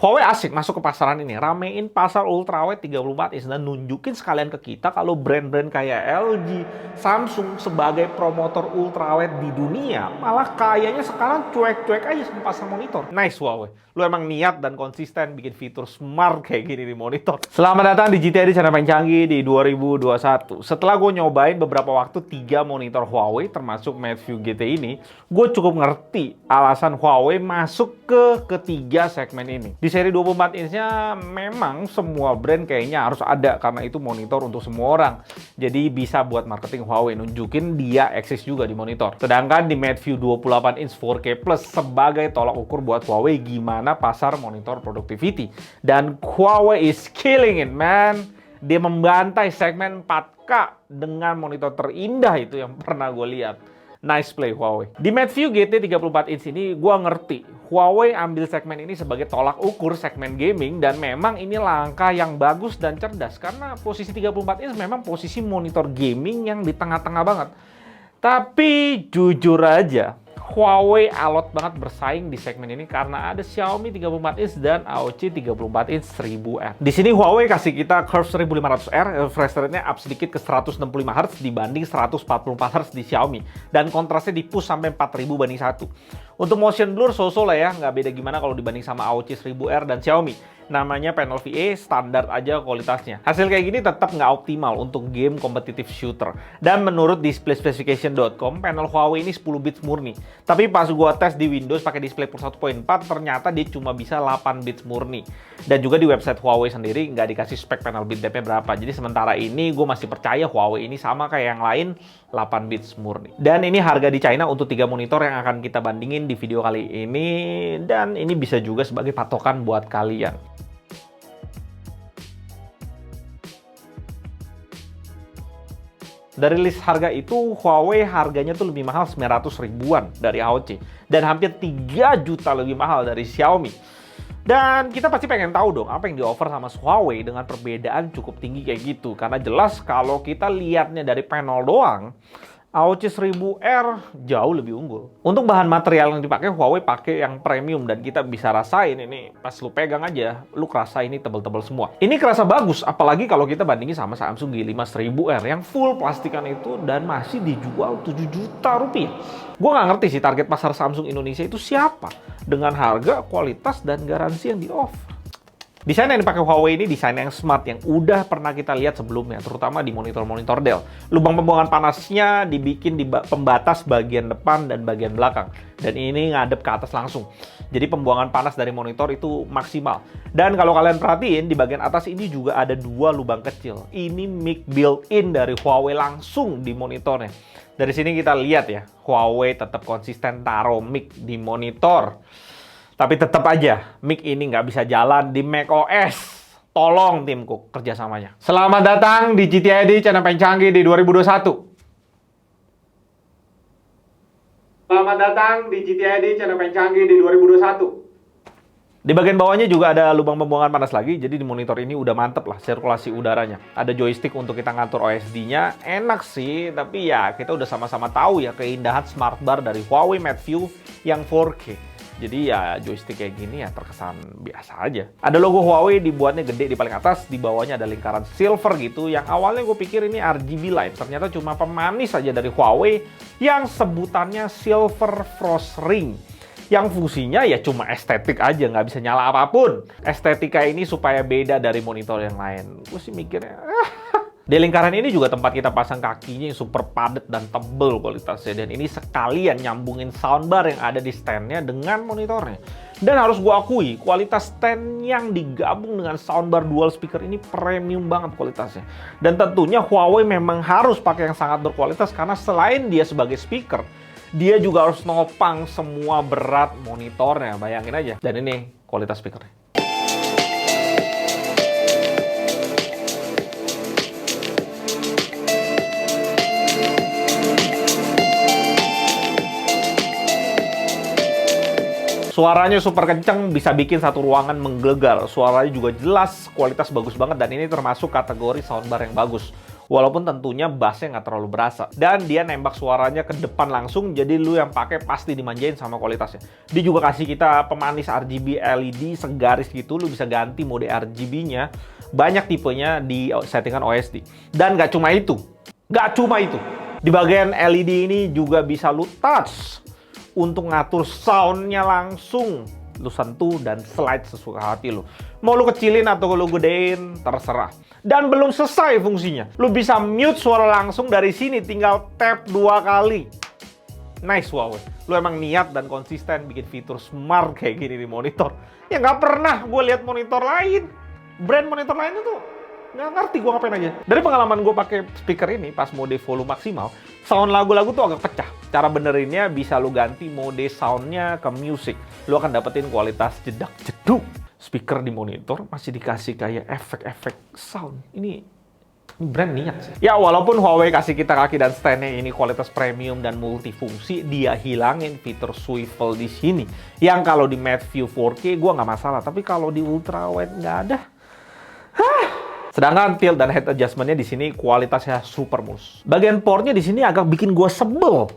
Huawei asik masuk ke pasaran ini, ramein pasar ultrawide 34 inch dan nunjukin sekalian ke kita kalau brand-brand kayak LG, Samsung sebagai promotor ultrawide di dunia malah kayaknya sekarang cuek-cuek aja sama pasar monitor. Nice Huawei, lu emang niat dan konsisten bikin fitur smart kayak gini di monitor. Selamat datang di GTID channel paling canggih di 2021. Setelah gue nyobain beberapa waktu 3 monitor Huawei termasuk Mateview GT ini, gue cukup ngerti alasan Huawei masuk ke ketiga segmen ini. Di seri 24 inch-nya memang semua brand kayaknya harus ada karena itu monitor untuk semua orang. Jadi bisa buat marketing Huawei nunjukin dia eksis juga di monitor. Sedangkan di Mateview 28 inch 4K Plus sebagai tolak ukur buat Huawei gimana pasar monitor productivity. Dan Huawei is killing it, man. Dia membantai segmen 4K dengan monitor terindah itu yang pernah gue lihat. Nice play Huawei. Di Mateview GT 34 inch ini gue ngerti Huawei ambil segmen ini sebagai tolak ukur segmen gaming dan memang ini langkah yang bagus dan cerdas karena posisi 34 inch memang posisi monitor gaming yang di tengah-tengah banget. Tapi jujur aja Huawei alot banget bersaing di segmen ini karena ada Xiaomi 34 inch dan AOC 34 inch 1000R. Di sini Huawei kasih kita curve 1500R, refresh rate-nya up sedikit ke 165 Hz dibanding 144 Hz di Xiaomi. Dan kontrasnya di push sampai 4000 banding 1. Untuk motion blur so-so lah ya, nggak beda gimana kalau dibanding sama AOC 1000R dan Xiaomi. Namanya panel VA, standar aja kualitasnya. Hasil kayak gini tetap nggak optimal untuk game competitive shooter. Dan menurut displayspecification.com, panel Huawei ini 10 bits murni. Tapi pas gua tes di Windows pakai DisplayPort 1.4, ternyata dia cuma bisa 8 bits murni. Dan juga di website Huawei sendiri nggak dikasih spek panel bit depth-nya berapa. Jadi sementara ini gue masih percaya Huawei ini sama kayak yang lain, 8 bits murni. Dan ini harga di China untuk 3 monitor yang akan kita bandingin di video kali ini. Dan ini bisa juga sebagai patokan buat kalian. Dari list harga itu, Huawei harganya tuh lebih mahal 900 ribuan dari AOC. Dan hampir 3 juta lebih mahal dari Xiaomi. Dan kita pasti pengen tahu dong, apa yang di-offer sama Huawei dengan perbedaan cukup tinggi kayak gitu. Karena jelas kalau kita lihatnya dari panel doang, AOC 1000R jauh lebih unggul. Untuk bahan material yang dipakai, Huawei pakai yang premium dan kita bisa rasain ini pas lu pegang aja, lu kerasa ini tebel-tebel semua. Ini kerasa bagus, apalagi kalau kita bandingin sama Samsung G5 1000R yang full plastikan itu dan masih dijual 7 juta rupiah. Gue nggak ngerti sih target pasar Samsung Indonesia itu siapa dengan harga, kualitas, dan garansi yang di-offer. Desain yang dipakai Huawei ini desain yang smart yang udah pernah kita lihat sebelumnya, terutama di monitor-monitor Dell. Lubang pembuangan panasnya dibikin di pembatas bagian depan dan bagian belakang. Dan ini ngadep ke atas langsung. Jadi pembuangan panas dari monitor itu maksimal. Dan kalau kalian perhatiin, di bagian atas ini juga ada 2 lubang kecil. Ini mic built-in dari Huawei langsung di monitornya. Dari sini kita lihat ya, Huawei tetap konsisten taruh mic di monitor. Tapi tetap aja, mic ini nggak bisa jalan di macOS. Tolong tim Cook kerjasamanya. Selamat datang di GTID channel paling canggih di 2021. Selamat datang di GTID channel paling canggih di 2021. Di bagian bawahnya juga ada lubang pembuangan panas lagi, jadi di monitor ini udah mantep lah sirkulasi udaranya. Ada joystick untuk kita ngatur OSD-nya, enak sih, tapi ya kita udah sama-sama tahu ya keindahan smart bar dari Huawei Mateview yang 4K. Jadi ya joystick kayak gini ya terkesan biasa aja. Ada logo Huawei dibuatnya gede di paling atas, di bawahnya ada lingkaran silver gitu. Yang awalnya gue pikir ini RGB light, ternyata cuma pemanis aja dari Huawei yang sebutannya Silver Frost Ring. Yang fungsinya ya cuma estetik aja, nggak bisa nyala apapun. Estetika ini supaya beda dari monitor yang lain. Gue sih mikirnya, di lingkaran ini juga tempat kita pasang kakinya yang super padat dan tebel kualitasnya. Dan ini sekalian nyambungin soundbar yang ada di standnya dengan monitornya. Dan harus gue akui, kualitas stand yang digabung dengan soundbar dual speaker ini premium banget kualitasnya. Dan tentunya Huawei memang harus pakai yang sangat berkualitas karena selain dia sebagai speaker, dia juga harus nopang semua berat monitornya. Bayangin aja. Dan ini kualitas speakernya. Suaranya super kenceng, bisa bikin satu ruangan menggelegar. Suaranya juga jelas, kualitas bagus banget, dan ini termasuk kategori soundbar yang bagus. Walaupun tentunya bassnya nggak terlalu berasa. Dan dia nembak suaranya ke depan langsung, jadi lu yang pakai pasti dimanjain sama kualitasnya. Dia juga kasih kita pemanis RGB LED segaris gitu, lu bisa ganti mode RGB-nya. Banyak tipenya di settingan OSD. Dan nggak cuma itu. Di bagian LED ini juga bisa lu touch untuk ngatur soundnya langsung. Lu sentuh dan slide sesuka hati lu. Mau lu kecilin atau lu gedein, terserah. Dan belum selesai fungsinya. Lu bisa mute suara langsung dari sini, tinggal tap 2 kali. Nice Huawei. Lu emang niat dan konsisten bikin fitur smart kayak gini di monitor. Ya nggak pernah gue lihat monitor lain. Brand monitor lain itu nggak ngerti gue ngapain aja. Dari pengalaman gue pakai speaker ini pas mode volume maksimal, sound lagu-lagu tuh agak pecah. Cara benerinnya bisa lu ganti mode soundnya ke music. Lu akan dapetin kualitas jedak-jeduk. Speaker di monitor masih dikasih kayak efek-efek sound. Ini brand niat sih. Ya walaupun Huawei kasih kita kaki dan stand-nya ini kualitas premium dan multifungsi, dia hilangin fitur swivel di sini. Yang kalau di Mateview 4K gue nggak masalah, tapi kalau di ultrawide nggak ada. Sedangkan tilt dan head adjustment-nya di sini kualitasnya super mulus. Bagian portnya di sini agak bikin gue sebel.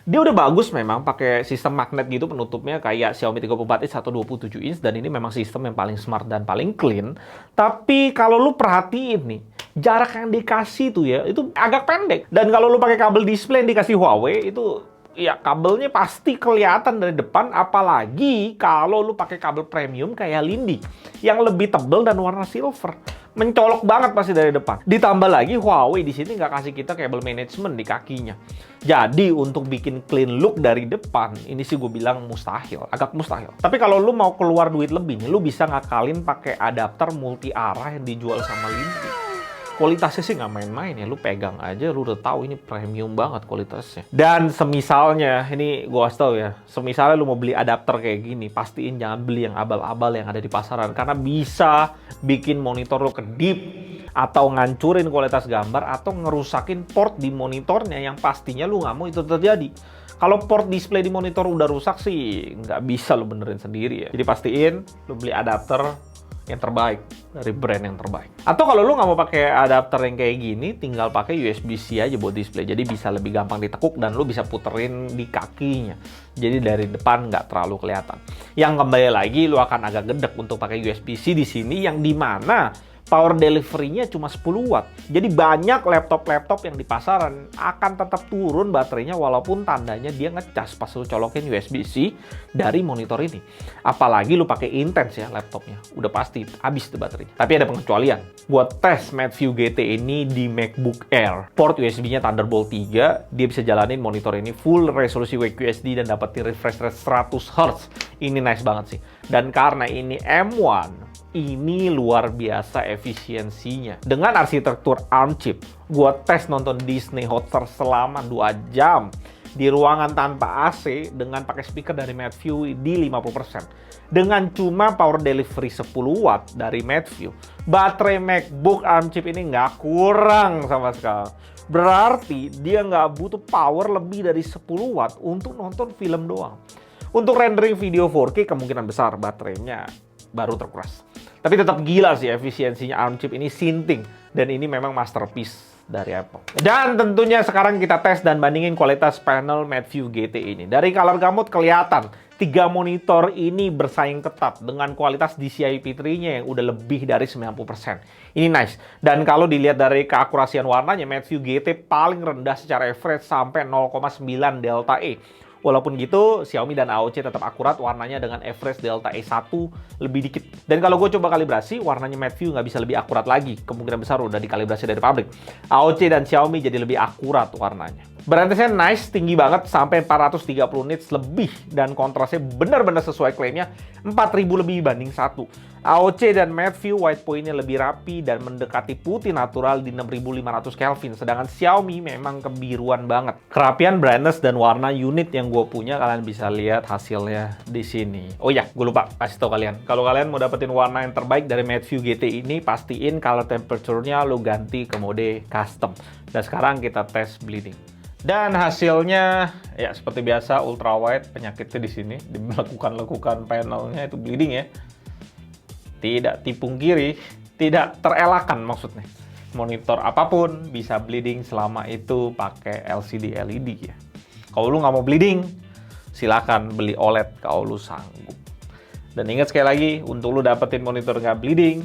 Dia udah bagus memang pakai sistem magnet gitu penutupnya kayak Xiaomi 34 inch atau 27 inch, dan ini memang sistem yang paling smart dan paling clean. Tapi kalau lu perhatiin nih, jarak yang dikasih tuh ya itu agak pendek. Dan kalau lu pakai kabel display yang dikasih Huawei itu ya kabelnya pasti kelihatan dari depan, apalagi kalau lu pakai kabel premium kayak Lindy yang lebih tebal dan warna silver. Mencolok banget pasti dari depan. Ditambah lagi Huawei di sini nggak kasih kita kabel management di kakinya. Jadi untuk bikin clean look dari depan, ini sih gue bilang mustahil, agak mustahil. Tapi kalau lu mau keluar duit lebih nih, lu bisa ngakalin pakai adapter multi arah yang dijual sama Lindy. Kualitasnya sih nggak main-main ya, lu pegang aja lu udah tahu ini premium banget kualitasnya. Dan semisalnya, ini gua kasih tau ya, semisalnya lu mau beli adapter kayak gini, pastiin jangan beli yang abal-abal yang ada di pasaran, karena bisa bikin monitor lu kedip, atau ngancurin kualitas gambar, atau ngerusakin port di monitornya yang pastinya lu nggak mau itu terjadi. Kalau port display di monitor udah rusak sih, nggak bisa lu benerin sendiri ya. Jadi pastiin lu beli adapter yang terbaik dari brand yang terbaik. Atau kalau lu nggak mau pakai adapter yang kayak gini, tinggal pakai USB-C aja buat display. Jadi bisa lebih gampang ditekuk dan lu bisa puterin di kakinya. Jadi dari depan nggak terlalu kelihatan. Yang kembali lagi lu akan agak gedek untuk pakai USB-C di sini, yang dimana power delivery-nya cuma 10 watt. Jadi banyak laptop-laptop yang di pasaran akan tetap turun baterainya walaupun tandanya dia ngecas pas lu colokin USB-C dari monitor ini. Apalagi lu pakai Intense ya laptopnya, udah pasti habis tuh baterainya. Tapi ada pengecualian. Buat tes Mateview GT ini di MacBook Air, port USB-nya Thunderbolt 3, dia bisa jalanin monitor ini full resolusi QHD dan dapetin refresh rate 100 Hz. Ini nice banget sih. Dan karena ini M1, ini luar biasa efisiensinya. Dengan arsitektur ARM chip, gua tes nonton Disney Hotstar selama 2 jam di ruangan tanpa AC dengan pakai speaker dari Mateview di 50%. Dengan cuma power delivery 10 watt dari Mateview, baterai MacBook ARM chip ini nggak kurang sama sekali. Berarti dia nggak butuh power lebih dari 10 watt untuk nonton film doang. Untuk rendering video 4K kemungkinan besar baterainya baru terkuras. Tapi tetap gila sih efisiensinya ARM chip ini sinting. Dan ini memang masterpiece dari Apple. Dan tentunya sekarang kita tes dan bandingin kualitas panel Mateview GT ini. Dari color gamut kelihatan 3 monitor ini bersaing ketat dengan kualitas DCI P3-nya yang udah lebih dari 90%. Ini nice. Dan kalau dilihat dari keakurasian warnanya, Mateview GT paling rendah secara average sampai 0,9 delta E. Walaupun gitu, Xiaomi dan AOC tetap akurat warnanya dengan average delta E1 lebih dikit. Dan kalau gue coba kalibrasi, warnanya Mateview nggak bisa lebih akurat lagi. Kemungkinan besar udah dikalibrasi dari pabrik. AOC dan Xiaomi jadi lebih akurat warnanya. Brightness-nya nice, tinggi banget sampai 430 nits lebih. Dan kontrasnya benar-benar sesuai klaimnya, 4000 lebih banding 1. AOC dan Mateview white point-nya lebih rapi dan mendekati putih natural di 6500 Kelvin. Sedangkan Xiaomi memang kebiruan banget. Kerapian brightness dan warna unit yang gue punya, kalian bisa lihat hasilnya di sini. Oh ya, gue lupa kasih tau kalian. Kalau kalian mau dapetin warna yang terbaik dari Mateview GT ini, pastiin color temperature-nya lo ganti ke mode custom. Dan sekarang kita tes bleeding. Dan hasilnya ya seperti biasa ultrawide, penyakitnya di sini, dilekukan panelnya itu bleeding ya. Tidak tipung kiri, tidak terelakkan maksudnya. monitor apapun bisa bleeding selama itu pakai LCD LED ya. Kalau lu nggak mau bleeding, silakan beli OLED kalau lu sanggup. Dan ingat sekali lagi, untuk lu dapetin monitor nggak bleeding,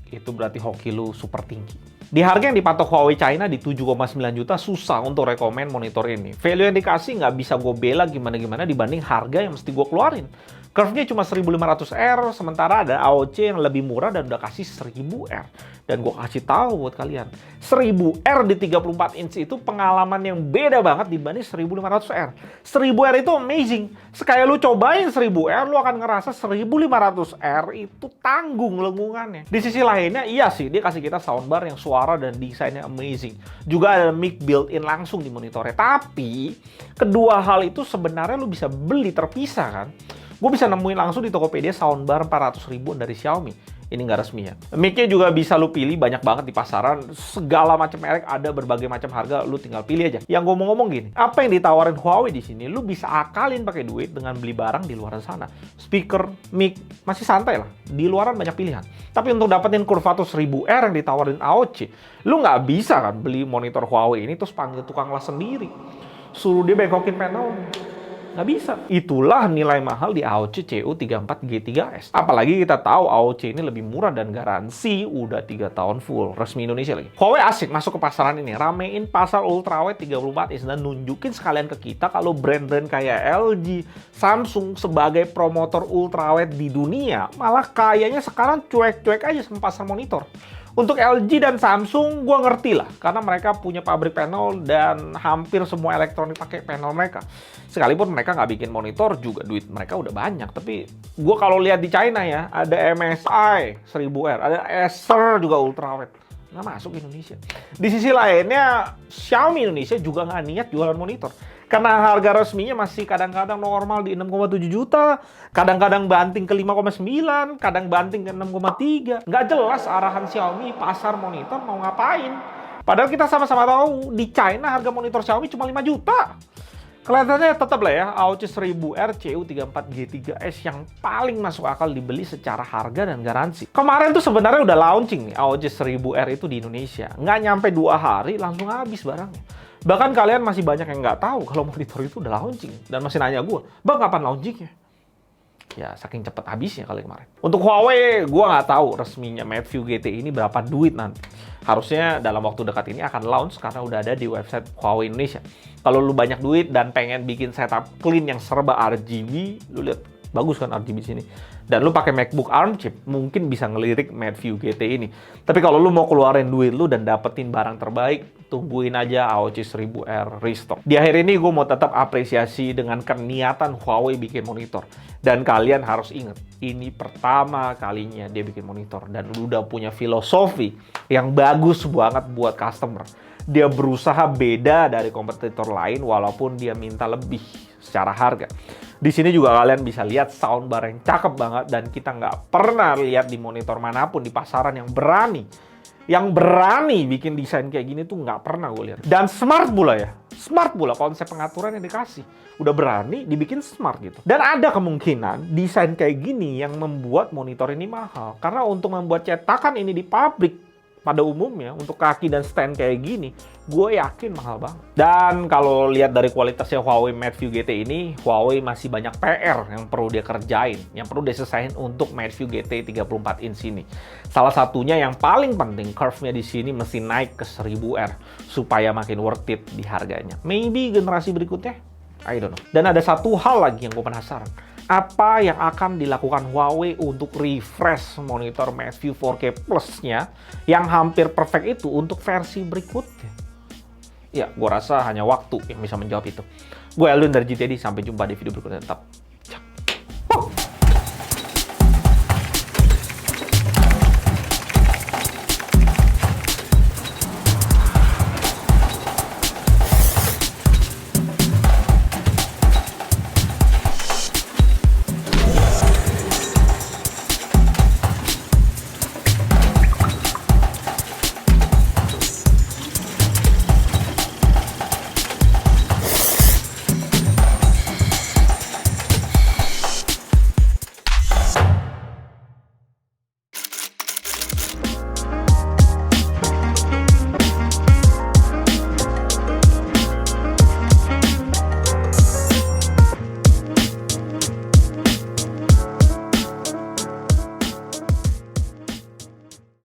itu berarti hoki lu super tinggi. Di harga yang dipatok Huawei China di 7,9 juta, susah untuk rekomen monitor ini. Value yang dikasih nggak bisa gue bela gimana-gimana dibanding harga yang mesti gue keluarin. Curve-nya cuma 1500R, sementara ada AOC yang lebih murah dan udah kasih 1000R. Dan gue kasih tahu buat kalian, 1000R di 34 inch itu pengalaman yang beda banget dibanding 1500R. 1000R itu amazing. Sekali lu cobain 1000R, lu akan ngerasa 1500R itu tanggung lengkungannya. Di sisi lainnya, iya sih, dia kasih kita soundbar yang suara dan desainnya amazing. Juga ada mic built-in langsung di monitornya. Tapi, kedua hal itu sebenarnya lu bisa beli terpisah kan. Gue bisa nemuin langsung di Tokopedia soundbar 400 ribuan dari Xiaomi. Ini nggak resmi ya. Mic-nya juga bisa lu pilih banyak banget di pasaran. Segala macam merek ada, berbagai macam harga, lu tinggal pilih aja. Yang gue mau ngomong gini, apa yang ditawarin Huawei di sini, lu bisa akalin pakai duit dengan beli barang di luar sana. Speaker, mic, masih santai lah. Di luaran banyak pilihan. Tapi untuk dapetin Curvatus 1000R yang ditawarin AOC, lu nggak bisa kan beli monitor Huawei ini terus panggil tukang las sendiri. Suruh dia bengkokin panel. Nggak bisa. Itulah nilai mahal di AOC CU34G3S. Apalagi kita tahu AOC ini lebih murah dan garansi udah 3 tahun full. Resmi Indonesia lagi. Huawei asik masuk ke pasaran ini. Ramein pasar ultrawide 34 inch dan nunjukin sekalian ke kita kalau brand-brand kayak LG, Samsung sebagai promotor ultrawide di dunia malah kayaknya sekarang cuek-cuek aja sama pasar monitor. Untuk LG dan Samsung, gue ngerti lah. Karena mereka punya pabrik panel dan hampir semua elektronik pakai panel mereka. Sekalipun mereka nggak bikin monitor juga, duit mereka udah banyak. Tapi gue kalau lihat di China ya, ada MSI 1000R, ada Acer juga ultrawide. Nggak masuk Indonesia. Di sisi lainnya, Xiaomi Indonesia juga nggak niat jualan monitor. Karena harga resminya masih kadang-kadang normal di 6,7 juta, kadang-kadang banting ke 5,9, kadang banting ke 6,3. Nggak jelas arahan Xiaomi pasar monitor mau ngapain. Padahal kita sama-sama tahu di China harga monitor Xiaomi cuma 5 juta. Kelihatannya tetap lah ya, AOC 1000R CU34G3S yang paling masuk akal dibeli secara harga dan garansi. Kemarin tuh sebenarnya udah launching nih AOC 1000R itu di Indonesia. Nggak nyampe 2 hari langsung habis barangnya. Bahkan kalian masih banyak yang nggak tahu kalau monitor itu udah launching. Dan masih nanya gue, bang kapan launchingnya? Ya saking cepet habisnya kali kemarin. Untuk Huawei, gue nggak tahu resminya Mateview GT ini berapa duit nanti. Harusnya dalam waktu dekat ini akan launch karena udah ada di website Huawei Indonesia. Kalau lu banyak duit dan pengen bikin setup clean yang serba RGB, lu lihat bagus kan RGB sini. Dan lu pakai MacBook ARM chip, mungkin bisa ngelirik Mateview GT ini. Tapi kalau lu mau keluarin duit lu dan dapetin barang terbaik, tungguin aja AOC 1000R restock. Di akhir ini gue mau tetap apresiasi dengan keniatan Huawei bikin monitor. Dan kalian harus ingat, ini pertama kalinya dia bikin monitor. Dan lu udah punya filosofi yang bagus banget buat customer. Dia berusaha beda dari kompetitor lain walaupun dia minta lebih secara harga. Di sini juga kalian bisa lihat soundbar yang cakep banget dan kita nggak pernah lihat di monitor manapun di pasaran yang berani bikin desain kayak gini tuh nggak pernah gue lihat. Dan smart pula ya, smart pula konsep pengaturan yang dikasih. Udah berani dibikin smart gitu. Dan ada kemungkinan desain kayak gini yang membuat monitor ini mahal. Karena untuk membuat cetakan ini di pabrik pada umumnya untuk kaki dan stand kayak gini, gue yakin mahal banget. Dan kalau lihat dari kualitasnya Huawei Mateview GT ini, Huawei masih banyak PR yang perlu dia kerjain, yang perlu dia selesaiin untuk Mateview GT 34 inch ini. Salah satunya yang paling penting, curve-nya di sini mesti naik ke 1000R supaya makin worth it di harganya. Maybe generasi berikutnya, I don't know. Dan ada satu hal lagi yang gue penasaran. Apa yang akan dilakukan Huawei untuk refresh monitor Mateview 4K Plus-nya yang hampir perfect itu untuk versi berikutnya? Ya, gue rasa hanya waktu yang bisa menjawab itu. Gue Alun dari GTD, sampai jumpa di video berikutnya. Tetap